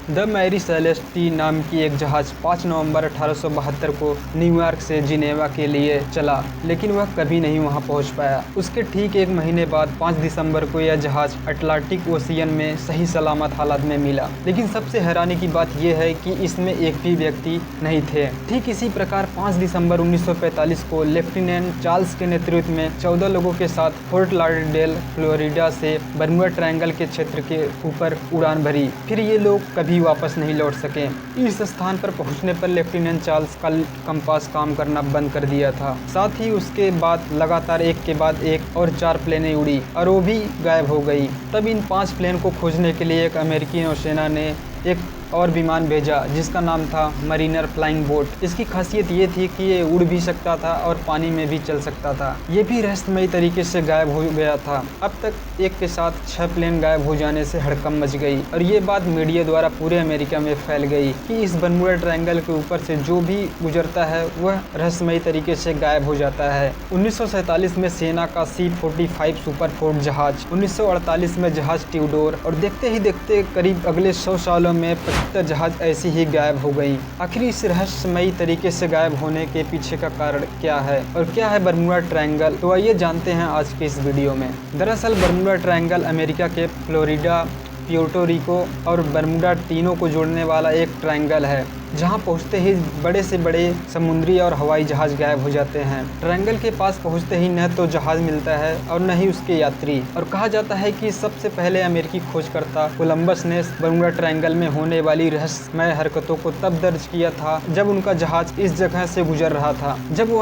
The Mary सेलेस्टी नाम की एक जहाज़ 5 नवंबर 1872 को न्यूयॉर्क से जिनेवा के लिए चला, लेकिन वह कभी नहीं वहां पहुंच पाया। उसके ठीक एक महीने बाद 5 दिसंबर को यह जहाज़ अटलांटिक ओशियन में सही सलामत हालत में मिला। लेकिन सबसे हैरानी की बात यह है कि इसमें एक भी व्यक्ति नहीं थे। ठीक इसी प्रकार 5 दिसंबर 1945 को लेफ्टिनेंट चार्ल्स के नेतृत्व में 14 लोगों के साथ फोर्ट लाडरडेल, फ्लोरिडा से बर्मुडा ट्रायंगल के क्षेत्र के ऊपर उड़ान भरी। फिर ये लोग कभी वापस नहीं लौट सके। इस स्थान पर पहुंचने पर लेफ्टिनेंट चार्ल्स का कंपास काम करना बंद कर दिया था। साथ ही उसके बाद लगातार एक के बाद एक और 4 प्लेनें उड़ी और वो भी गायब हो गई। तब इन 5 प्लेन को खोजने के लिए एक अमेरिकी नौसेना ने एक और विमान भेजा जिसका नाम था मरीनर फ्लाइंग बोट। इसकी खासियत ये थी कि ये उड़ भी सकता था और पानी में भी चल सकता था। ये भी रहस्यमयी तरीके से गायब हो गया था। अब तक एक के साथ 6 प्लेन गायब हो जाने से हड़कंप मच गई और ये बात मीडिया द्वारा पूरे अमेरिका में फैल गई कि इस बर्मुडा ट्रायंगल के ऊपर से जो भी गुजरता है वह रहस्यमयी तरीके से गायब हो जाता है। 1947 में सेना का C-45 सुपरफोर्ट जहाज, 1948 में जहाज ट्यूडोर और देखते ही देखते करीब अगले 100 सालों में 75 जहाज ऐसी ही गायब हो गई। आखिर इस रहस्यमयी तरीके से गायब होने के पीछे का कारण क्या है और क्या है बर्मुडा ट्रायंगल, तो आइए जानते हैं आज के इस वीडियो में। दरअसल बर्मुडा ट्रायंगल अमेरिका के फ्लोरिडा, प्यूर्टो रिको और बर्मुडा तीनों को जोड़ने वाला एक ट्रायंगल है जहां पहुंचते ही बड़े से बड़े समुद्री और हवाई जहाज गायब हो जाते हैं। ट्रायंगल के पास पहुंचते ही न तो जहाज मिलता है और न ही उसके यात्री। और कहा जाता है कि सबसे पहले अमेरिकी खोजकर्ता कोलंबस ने बर्मुडा ट्रायंगल में होने वाली रहस्यमय हरकतों को तब दर्ज किया था जब उनका जहाज इस जगह से गुजर रहा था। जब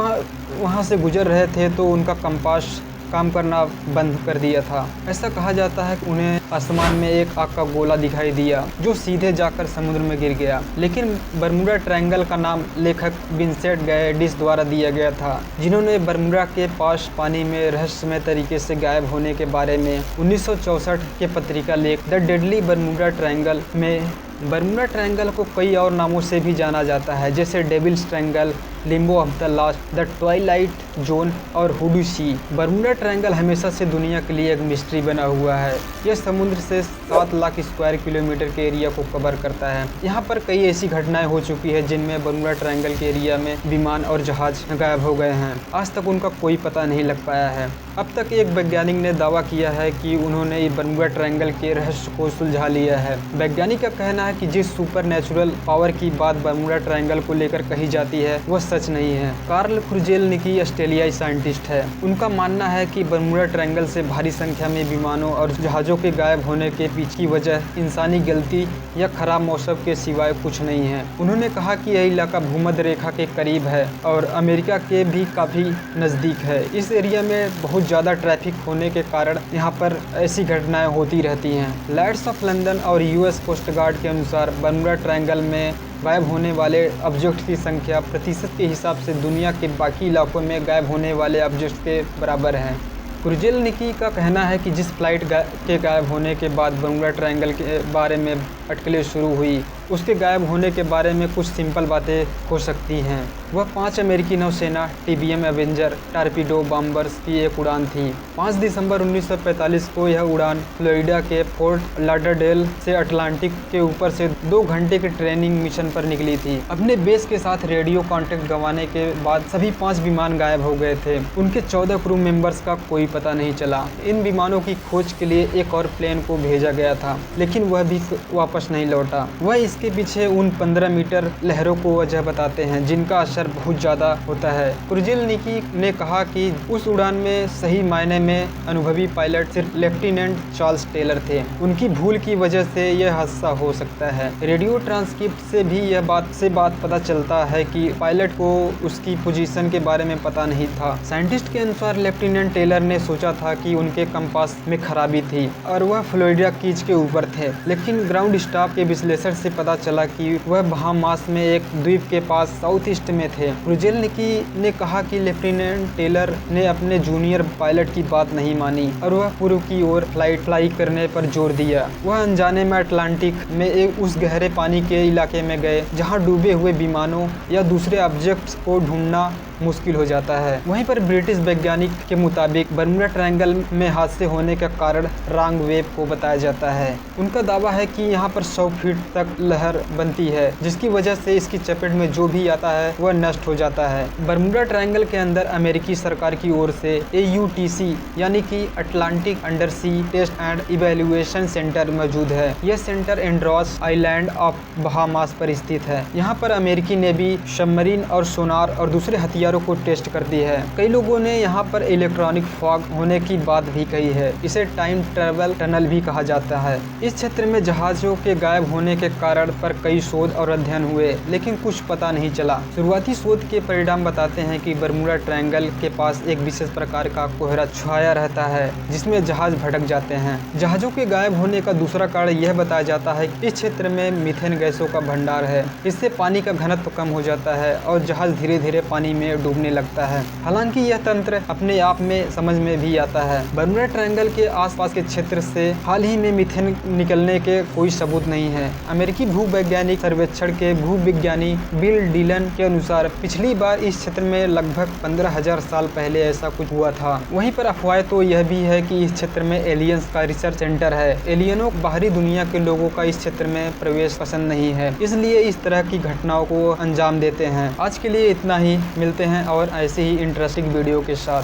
वहाँ से गुजर रहे थे तो उनका कंपास काम करना बंद कर दिया था। ऐसा कहा जाता है कि उन्हें आसमान में एक आग का गोला दिखाई दिया जो सीधे जाकर समुद्र में गिर गया। लेकिन बर्मुडा ट्रायंगल का नाम लेखक विंसेंट गैडिस द्वारा दिया गया था, जिन्होंने बर्मुडा के पास पानी में रहस्यमय तरीके से गायब होने के बारे में 1964 के पत्रिका लेख द डेडली बर्मुडा ट्रायंगल में बर्मुडा ट्रायंगल को कई और नामों से भी जाना जाता है, जैसे devil's triangle, limbo of the lost, the twilight zone और हुडू सी। बर्मुडा ट्रायंगल हमेशा से दुनिया के लिए एक मिस्ट्री बना हुआ है। यह समुद्र से 7 लाख स्क्वायर किलोमीटर के एरिया को कवर करता है। यहाँ पर कई ऐसी घटनाएं हो चुकी है जिनमें बर्मुडा ट्रायंगल के एरिया में विमान और जहाज गायब हो गए हैं। आज तक उनका कोई पता नहीं लग पाया है। अब तक एक वैज्ञानिक ने दावा किया है कि उन्होंने बर्मुडा ट्रायंगल के रहस्य को सुलझा लिया है। वैज्ञानिक का कहना है कि जिस सुपर नेचुरल पावर की बात बर्मुडा ट्रायंगल को लेकर कही जाती है वह सच नहीं है। कार्ल क्रुजेलनिकी ऑस्ट्रेलियाई साइंटिस्ट है। उनका मानना है कि बर्मुडा ट्रायंगल से भारी संख्या में विमानों और जहाज़ों के गायब होने के पीछे की वजह इंसानी गलती या खराब मौसम के सिवाय कुछ नहीं है। उन्होंने कहा कि यह इलाका भूमध्य रेखा के करीब है और अमेरिका के भी काफ़ी नज़दीक है। इस एरिया में बहुत ज़्यादा ट्रैफिक होने के कारण यहाँ पर ऐसी घटनाएं होती रहती हैं। लाइट्स ऑफ लंदन और US कोस्ट गार्ड के अनुसार बर्मुडा ट्रायंगल में गायब होने वाले ऑब्जेक्ट की संख्या प्रतिशत के हिसाब से दुनिया के बाकी इलाकों में गायब होने वाले ऑब्जेक्ट के बराबर है। क्रुजेलनिकी का कहना है कि जिस फ्लाइट के गायब होने के बाद बर्मुडा ट्रायंगल के बारे में अटकलें शुरू हुई, उसके गायब होने के बारे में कुछ सिंपल बातें हो सकती हैं। वह 5 अमेरिकी नौसेना TBM एवेंजर टारपीडो बॉम्बर्स की एक उड़ान थी। 5 दिसंबर 1945 को यह उड़ान फ्लोरिडा के फोर्ट लाडरडेल से अटलांटिक के ऊपर से 2 घंटे के ट्रेनिंग मिशन पर निकली थी। अपने बेस के साथ रेडियो कांटेक्ट गंवाने के बाद सभी 5 विमान गायब हो गए थे। उनके 14 क्रू मेंबर्स का कोई पता नहीं चला। इन विमानों की खोज के लिए एक और प्लेन को भेजा गया था, लेकिन वह भी वापस नहीं लौटा। वह इसके पीछे उन 15 मीटर लहरों को वजह बताते हैं जिनका असर बहुत ज़्यादा होता है। क्रुजेलनिकी ने कहा कि उस उड़ान में सही मायने में अनुभवी पायलट सिर्फ लेफ्टिनेंट चार्ल्स टेलर थे। उनकी भूल की वजह से यह हादसा हो सकता है। रेडियो ट्रांसक्रिप्ट से भी यह बात पता चलता है कि पायलट को उसकी पोजीशन के बारे में पता नहीं था। साइंटिस्ट के अनुसार लेफ्टिनेंट टेलर ने सोचा था कि उनके कंपास में खराबी थी और वह फ्लोरिडा कीज के ऊपर थे, लेकिन ग्राउंड स्टाफ के विश्लेषण से पता चला कि वह बहामास में एक द्वीप के पास साउथ ईस्ट में थे। क्रुजेलनिकी ने कहा कि लेफ्टिनेंट टेलर ने अपने जूनियर पायलट की बात नहीं मानी और वह पूर्व की ओर फ्लाई करने पर जोर दिया। वह अनजाने में अटलांटिक में उस गहरे पानी के इलाके में गए जहां डूबे हुए विमानों या दूसरे ऑब्जेक्ट्स को ढूंढना मुश्किल हो जाता है। वहीं पर ब्रिटिश वैज्ञानिक के मुताबिक बर्मुडा ट्रायंगल में हादसे होने का कारण रॉन्ग वेव को बताया जाता है। उनका दावा है कि यहाँ पर 100 फीट तक लहर बनती है, जिसकी वजह से इसकी चपेट में जो भी आता है वह नष्ट हो जाता है। बर्मुडा ट्रायंगल के अंदर अमेरिकी सरकार की ओर से AUTC यानी कि Atlantic under sea test and evaluation centre मौजूद है। यह centre Andros island of Bahamas पर स्थित है। यहाँ पर अमेरिकी नेवी सबमरीन और सोनार और दूसरे हथियारों को टेस्ट करती है। कई लोगों ने यहाँ पर इलेक्ट्रॉनिक फॉग होने की बात भी कही है। इसे टाइम ट्रेवल टनल भी कहा जाता है। इस क्षेत्र में जहाजों के गायब होने के कारण पर कई शोध और अध्ययन हुए, लेकिन कुछ पता नहीं चला। शुरुआती शोध के परिणाम बताते हैं कि बर्मुडा ट्रायंगल के पास एक विशेष प्रकार का कोहरा छाया रहता है, जिसमें जहाज भटक जाते हैं। जहाजों के गायब होने का दूसरा कारण यह बताया जाता है कि इस क्षेत्र में मीथेन गैसों का भंडार है। इससे पानी का घनत्व कम हो जाता है और जहाज धीरे धीरे पानी में डूबने लगता है। हालांकि यह तंत्र अपने आप में समझ में भी आता है। बर्मुडा ट्रायंगल के आसपास के क्षेत्र से हाल ही में मीथेन निकलने के कोई सबूत नहीं है। अमेरिकी भूवैज्ञानिक सर्वेक्षण के भूविज्ञानी बिल डिलन के अनुसार पिछली बार इस क्षेत्र में लगभग 15,000 साल पहले ऐसा कुछ हुआ था। वहीं पर अफवाहें तो यह भी है कि इस क्षेत्र में एलियंस का रिसर्च सेंटर है। एलियनों बाहरी दुनिया के लोगों का इस क्षेत्र में प्रवेश पसंद नहीं है, इसलिए इस तरह की घटनाओं को अंजाम देते हैं। आज के लिए इतना ही, मिलते हैं और ऐसे ही इंटरेस्टिंग वीडियो के साथ।